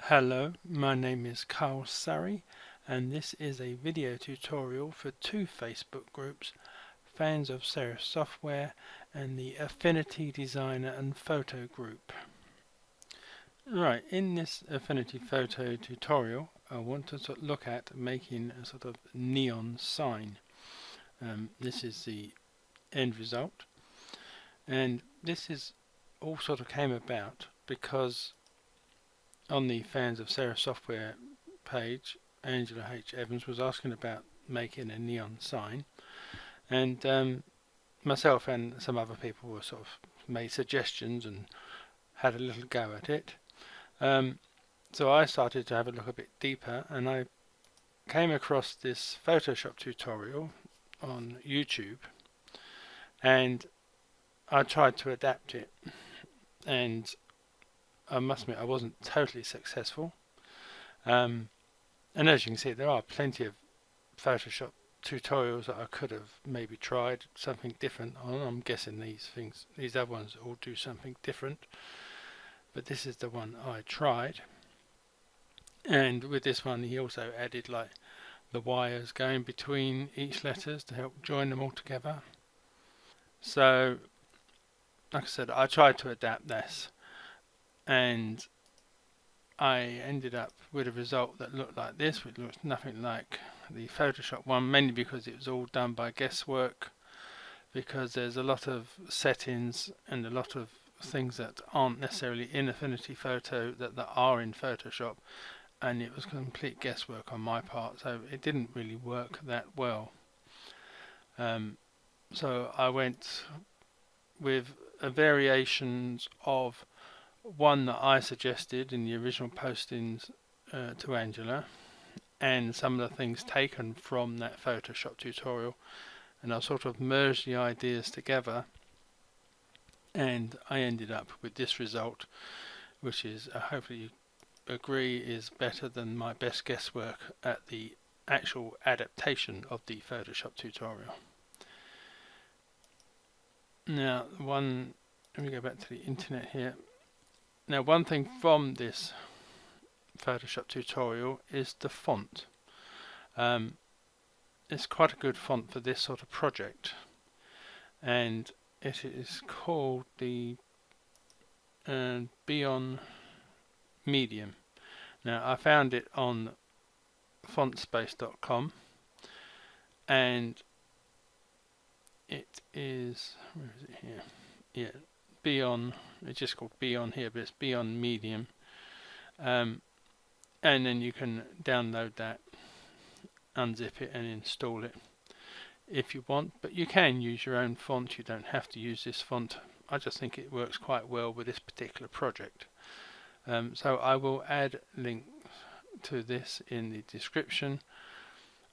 Hello, my name is Carl Surrey and this is a video tutorial for two Facebook groups, Fans of Serif Software and the Affinity Designer and Photo group. Right, in this Affinity Photo tutorial I want to look at making a sort of neon sign. This is the end result, and this is all sort of came about because on the Fans of Serif Software page, Angela H. Evans was asking about making a neon sign, and myself and some other people were sort of made suggestions and had a little go at it. So I started to have a look a bit deeper, and I came across this Photoshop tutorial on YouTube, and I tried to adapt it, and I must admit I wasn't totally successful. And as you can see, there are plenty of Photoshop tutorials that I could have maybe tried something different on. I'm guessing these other ones all do something different, but this is the one I tried. And with this one he also added like the wires going between each letters to help join them all together. So like I said, I tried to adapt this, and I ended up with a result that looked like this, which looks nothing like the Photoshop one, mainly because it was all done by guesswork, because there's a lot of settings and a lot of things that aren't necessarily in Affinity Photo that are in Photoshop, and it was complete guesswork on my part, so it didn't really work that well. So I went with variations of one that I suggested in the original postings to Angela, and some of the things taken from that Photoshop tutorial, and I sort of merged the ideas together, and I ended up with this result, which is hopefully you agree is better than my best guesswork at the actual adaptation of the Photoshop tutorial. Now let me go back to the internet here. Now one thing from this Photoshop tutorial is the font. It's quite a good font for this sort of project, and it is called the Beyond Medium. Now I found it on fontspace.com, and it is, where is it here? Yeah, Beyond, it's just called Beyond here, but it's Beyond Medium. And then you can download that, unzip it and install it if you want, but you can use your own font. You don't have to use this font. I just think it works quite well with this particular project. So I will add links to this in the description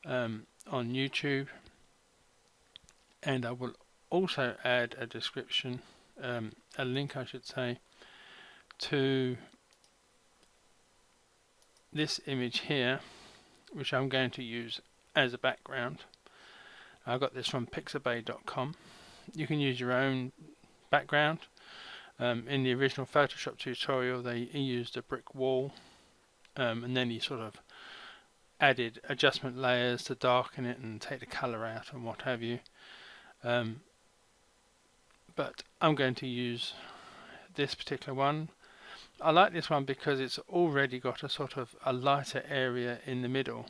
on YouTube, and I will also add a description, a link I should say, to this image here, which I'm going to use as a background. I got this from Pixabay.com. You can use your own background. In the original Photoshop tutorial he used a brick wall, and then he sort of added adjustment layers to darken it and take the colour out and what have you. But I'm going to use this particular one. I like this one because it's already got a sort of a lighter area in the middle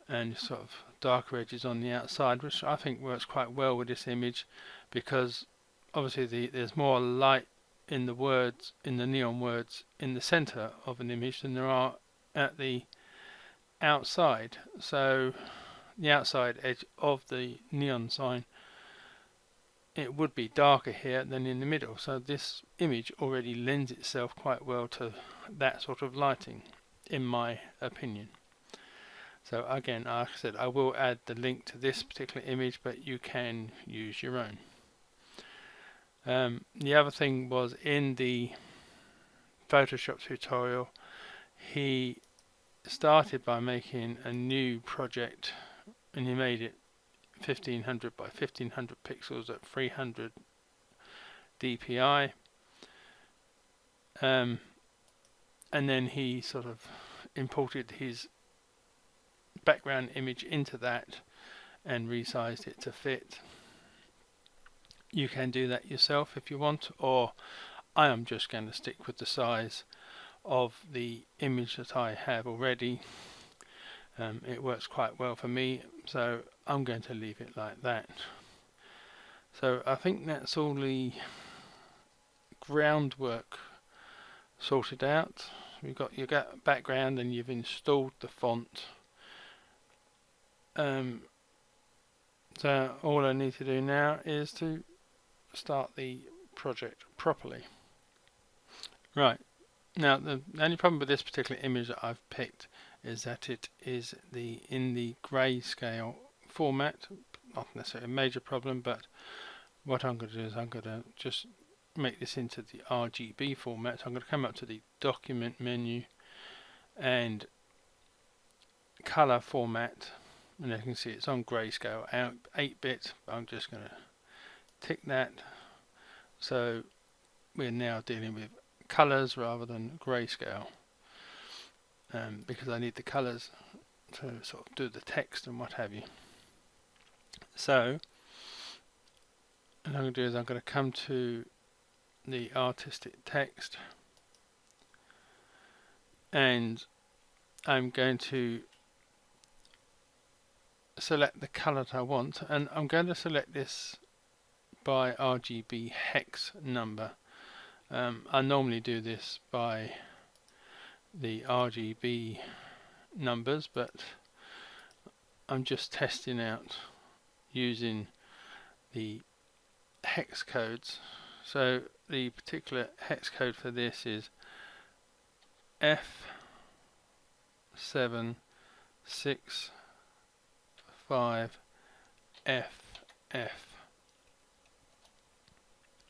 and sort of darker edges on the outside, which I think works quite well with this image, because obviously there's more light in the words, in the neon words, in the center of an image than there are at the outside. So the outside edge of the neon sign, it would be darker here than in the middle, so this image already lends itself quite well to that sort of lighting, in my opinion. So again, like I said, I will add the link to this particular image, but you can use your own. The other thing was, in the Photoshop tutorial he started by making a new project, and he made it 1500 by 1500 pixels at 300 dpi, and then he sort of imported his background image into that and resized it to fit. You can do that yourself if you want, or I am just going to stick with the size of the image that I have already. It works quite well for me, so I'm going to leave it like that. So I think that's all the groundwork sorted out. You've got your background and you've installed the font. So all I need to do now is to start the project properly. Right, now the only problem with this particular image that I've picked is that it is in the grayscale format. Not necessarily a major problem, but what I'm going to do is I'm going to just make this into the RGB format. So I'm going to come up to the document menu and color format, and you can see it's on grayscale 8-bit. I'm just going to tick that, so we're now dealing with colors rather than grayscale, because I need the colors to sort of do the text and what have you. So what I'm going to do is I'm going to come to the artistic text, and I'm going to select the color that I want, and I'm going to select this by RGB hex number. I normally do this by the RGB numbers, but I'm just testing out using the hex codes. So the particular hex code for this is F765FF.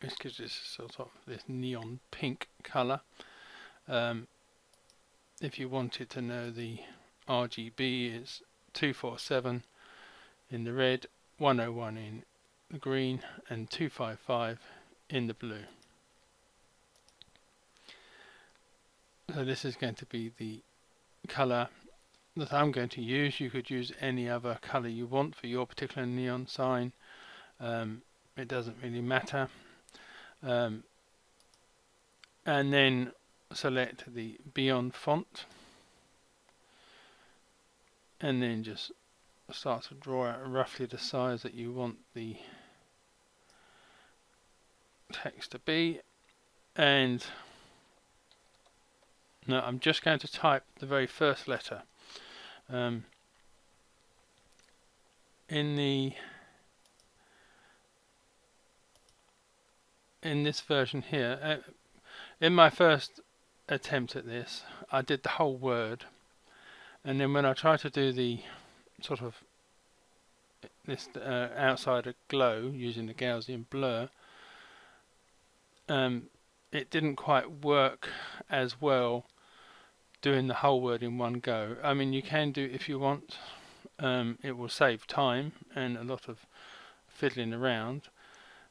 This gives this sort of this neon pink colour. If you wanted to know the RGB, is 247 in the red, 101 in the green, and 255 in the blue. So this is going to be the colour that I'm going to use. You could use any other colour you want for your particular neon sign. It doesn't really matter. And then select the Beyond font, and then just start to draw out roughly the size that you want the text to be. And now I'm just going to type the very first letter. In this version here, in my first attempt at this, I did the whole word, and then when I tried to do the sort of this outsider glow using the Gaussian blur, it didn't quite work as well doing the whole word in one go. I mean, you can do it if you want. It will save time and a lot of fiddling around,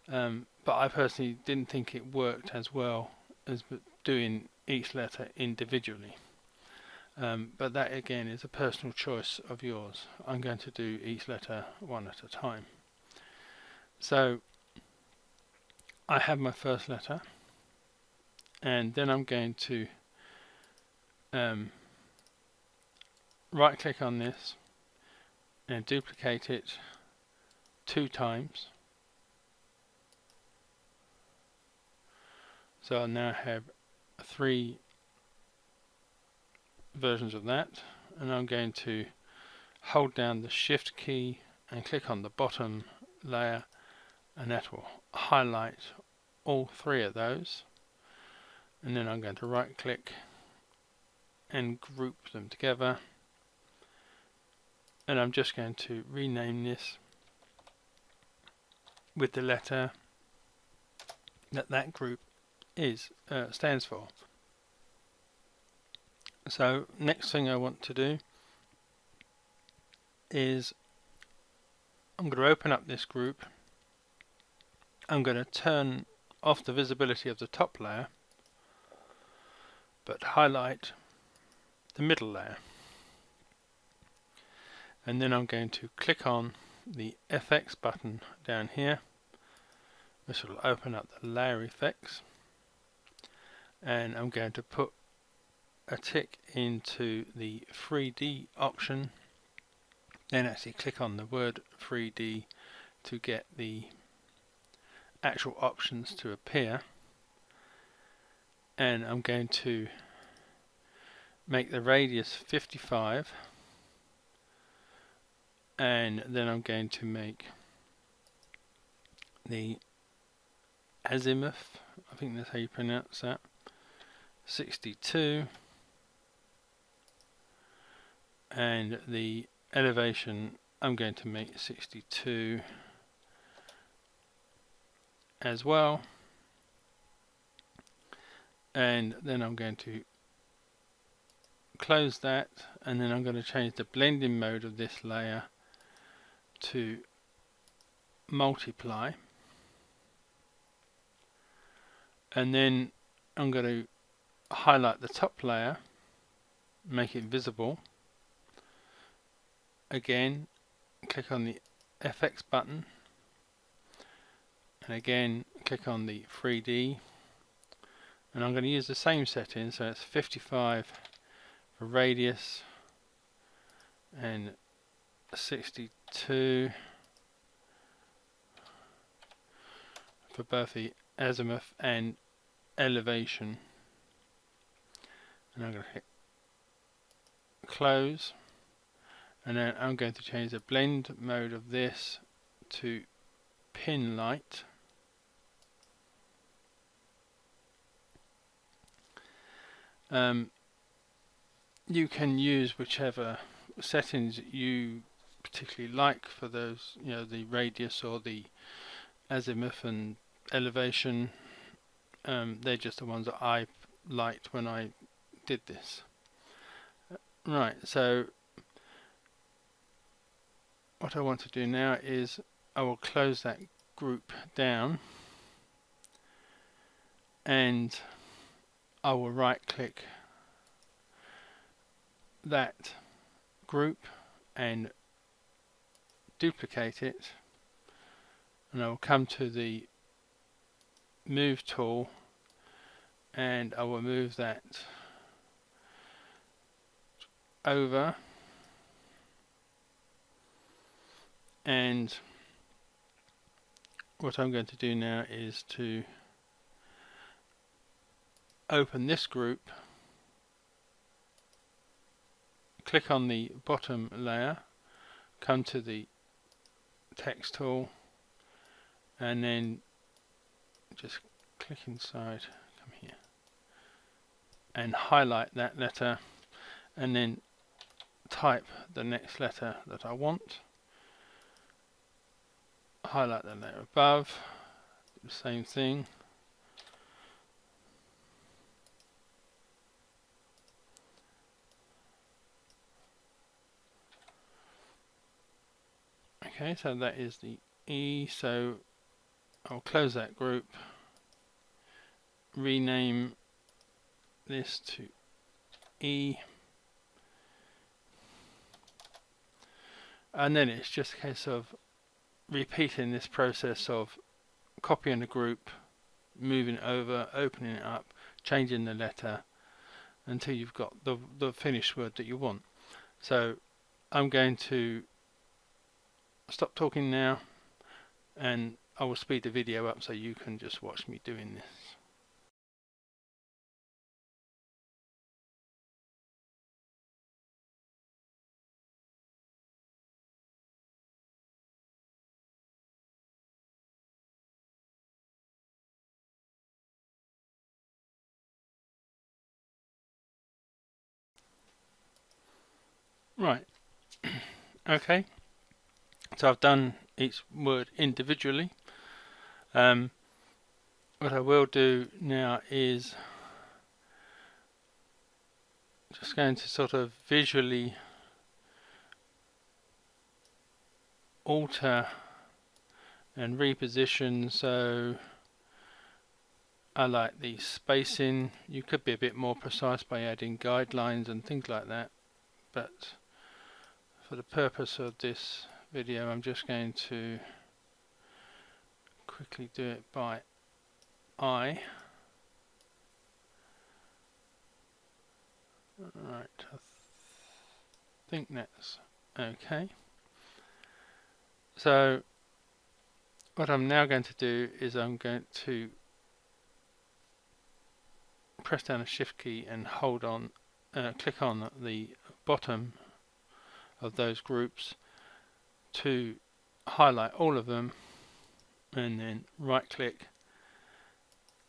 but I personally didn't think it worked as well as doing each letter individually. But that again is a personal choice of yours. I'm going to do each letter one at a time. So I have my first letter, and then I'm going to right click on this and duplicate it 2 times. So I now have 3 versions of that, and I'm going to hold down the Shift key and click on the bottom layer, and that will highlight all 3 of those. And then I'm going to right click and group them together, and I'm just going to rename this with the letter that group stands for. So next thing I want to do is I'm going to open up this group. I'm going to turn off the visibility of the top layer, but highlight the middle layer. And then I'm going to click on the FX button down here. This will open up the layer effects, and I'm going to put a tick into the 3D option, then actually click on the word 3D to get the actual options to appear, and I'm going to make the radius 55, and then I'm going to make the azimuth, I think that's how you pronounce that, 62, and the elevation I'm going to make 62 as well, and then I'm going to close that, and then I'm going to change the blending mode of this layer to multiply, and then I'm going to highlight the top layer, make it visible. Again, click on the FX button, and again click on the 3D, and I'm going to use the same setting, so it's 55 for radius and 62 for both the azimuth and elevation, and I'm going to hit close, and then I'm going to change the blend mode of this to pin light, you can use whichever settings you particularly like for those, the radius or the azimuth and elevation. They're just the ones that I liked when I did this. Right, so what I want to do now is I will close that group down, and I will right click that group and duplicate it, and I will come to the move tool, and I will move that over, and what I'm going to do now is to open this group, click on the bottom layer, come to the text tool, and then just click inside, come here, and highlight that letter, and then type the next letter that I want, highlight the layer above, the same thing, okay, so that is the E, so I'll close that group, rename this to E, and then it's just a case of repeating this process of copying the group, moving it over, opening it up, changing the letter until you've got the finished word that you want. So I'm going to stop talking now, and I will speed the video up so you can just watch me doing this. Right, okay, so I've done each word individually. What I will do now is just going to sort of visually alter and reposition, so I like the spacing. You could be a bit more precise by adding guidelines and things like that, but for the purpose of this video I'm just going to quickly do it by eye. Right, I think that's okay. So what I'm now going to do is I'm going to press down the shift key and hold on, click on the bottom of those groups to highlight all of them, and then right click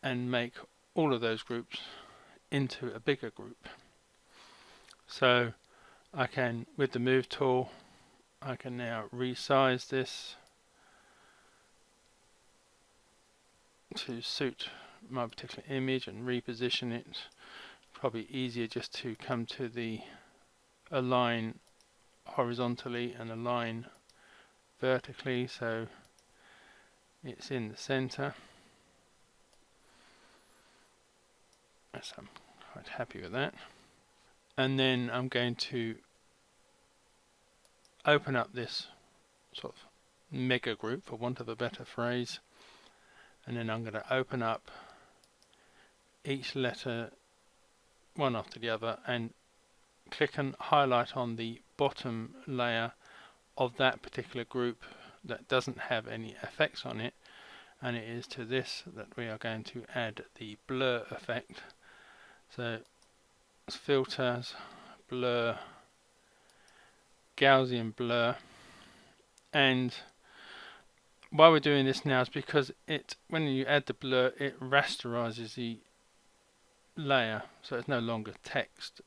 and make all of those groups into a bigger group. So I can, with the move tool, I can now resize this to suit my particular image and reposition it. Probably easier just to come to the align horizontally and align vertically so it's in the center. So I'm quite happy with that. And then I'm going to open up this sort of mega group, for want of a better phrase, and then I'm going to open up each letter one after the other and click and highlight on the bottom layer of that particular group that doesn't have any effects on it, and it is to this that we are going to add the blur effect. So it's filters, blur, Gaussian blur, and why we're doing this now is because when you add the blur it rasterizes the layer, so it's no longer text,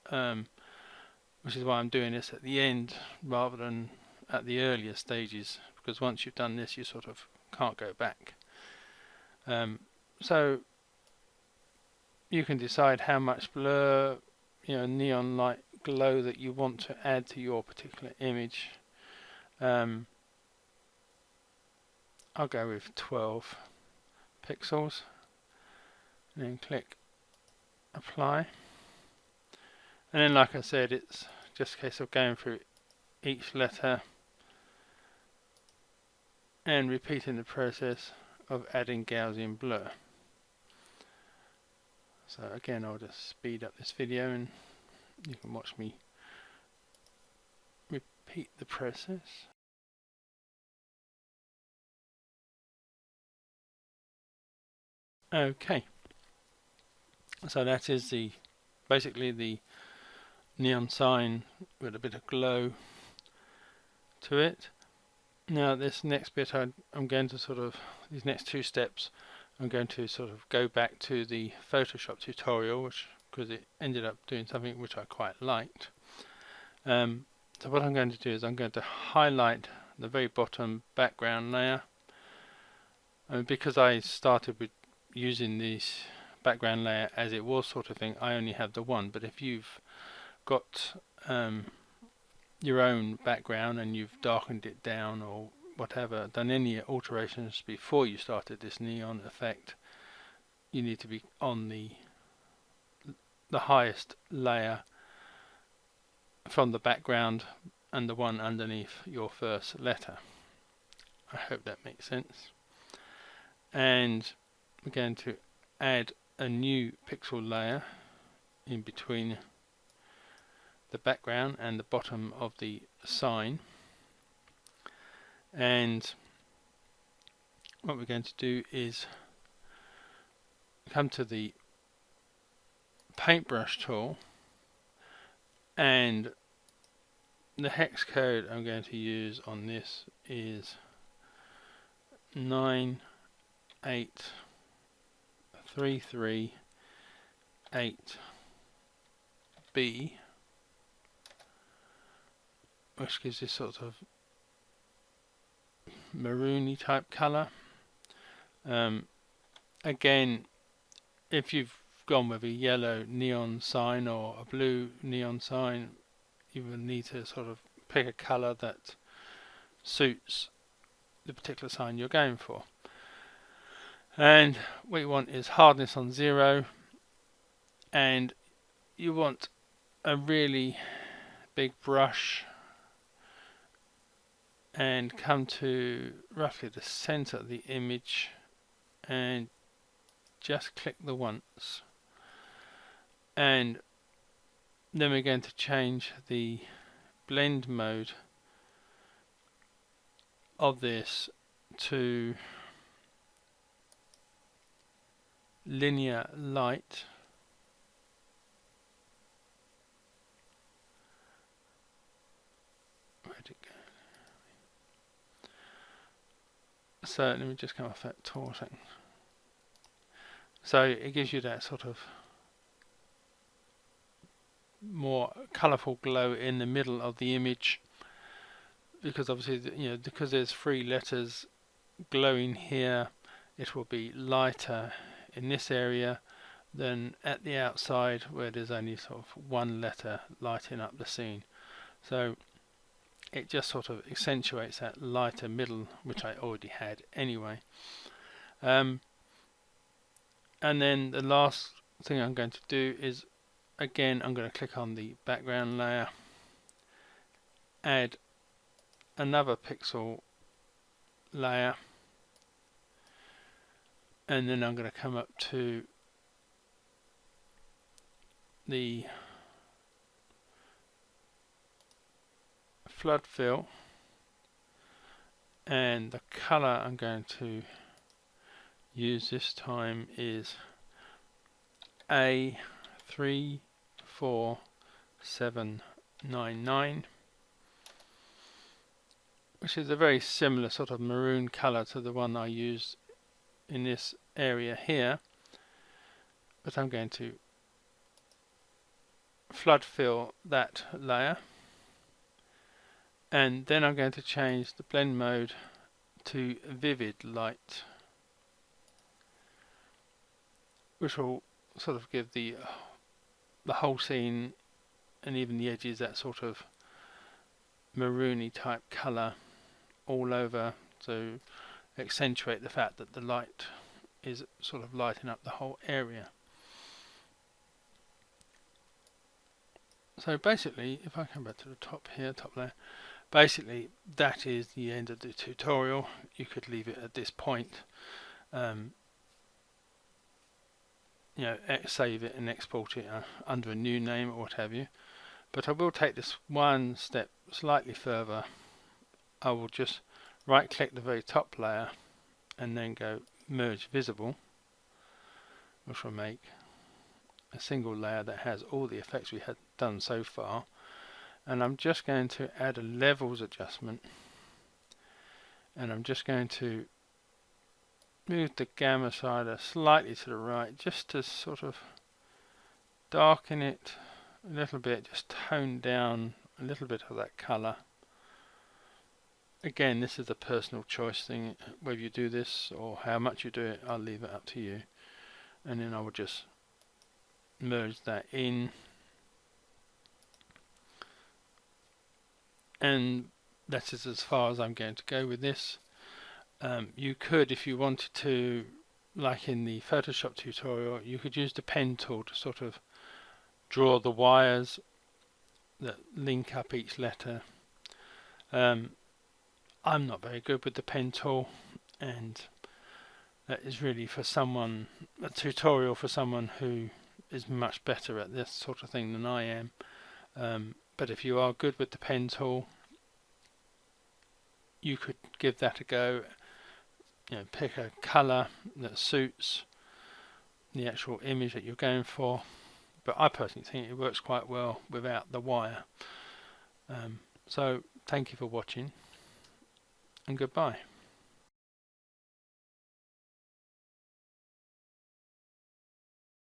which is why I'm doing this at the end rather than at the earlier stages, because once you've done this you sort of can't go back. So you can decide how much blur, neon light glow that you want to add to your particular image. I'll go with 12 pixels and then click apply, and then like I said, it's just a case of going through each letter and repeating the process of adding Gaussian blur. So again, I'll just speed up this video and you can watch me repeat the process. Okay, so that is basically the neon sign with a bit of glow to it. Now this next bit I'm going to these next two steps I'm going to go back to the Photoshop tutorial, because it ended up doing something which I quite liked. So what I'm going to do is I'm going to highlight the very bottom background layer, and because I started with using this background layer as it was sort of thing, I only have the one, but if you've got your own background and you've darkened it down or whatever, done any alterations before you started this neon effect, you need to be on the highest layer from the background and the one underneath your first letter. I hope that makes sense. And we're going to add a new pixel layer in between the background and the bottom of the sign, and what we're going to do is come to the paintbrush tool, and the hex code I'm going to use on this is 98338B, which gives this sort of maroony type color. Again, if you've gone with a yellow neon sign or a blue neon sign, you will need to sort of pick a color that suits the particular sign you're going for. And what you want is hardness on 0, and you want a really big brush, and come to roughly the center of the image and just click the once, and then we're going to change the blend mode of this to linear light. Where'd it go? So let me just come off that tool thing. So it gives you that sort of more colourful glow in the middle of the image, because obviously, you know, because there's 3 letters glowing here, it will be lighter in this area than at the outside where there's only sort of 1 letter lighting up the scene. So it just sort of accentuates that lighter middle, which I already had anyway. And then the last thing I'm going to do is, again, I'm going to click on the background layer, add another pixel layer, and then I'm going to come up to the flood fill, and the color I'm going to use this time is A34799, which is a very similar sort of maroon color to the one I used in this area here, but I'm going to flood fill that layer, and then I'm going to change the blend mode to vivid light, which will sort of give the whole scene and even the edges that sort of maroony type color all over, to accentuate the fact that the light is sort of lighting up the whole area. So basically, if I come back to the top here, top layer, basically that is the end of the tutorial. You could leave it at this point, you know, save it and export it under a new name or what have you. But I will take this one step slightly further. I will just right click the very top layer and then go merge visible, which will make a single layer that has all the effects we had done so far. And I'm just going to add a levels adjustment, and I'm just going to move the gamma slider slightly to the right, just to sort of darken it a little bit, just tone down a little bit of that color. Again, this is a personal choice thing, whether you do this or how much you do it. I'll leave it up to you. And then I will just merge that in, and that is as far as I'm going to go with this. You could, if you wanted to, like in the Photoshop tutorial, you could use the pen tool to sort of draw the wires that link up each letter. I'm not very good with the pen tool, and that is really for someone, a tutorial for someone who is much better at this sort of thing than I am. But if you are good with the pen tool, you could give that a go. You know, pick a color that suits the actual image that you're going for. But I personally think it works quite well without the wire. So thank you for watching, and goodbye.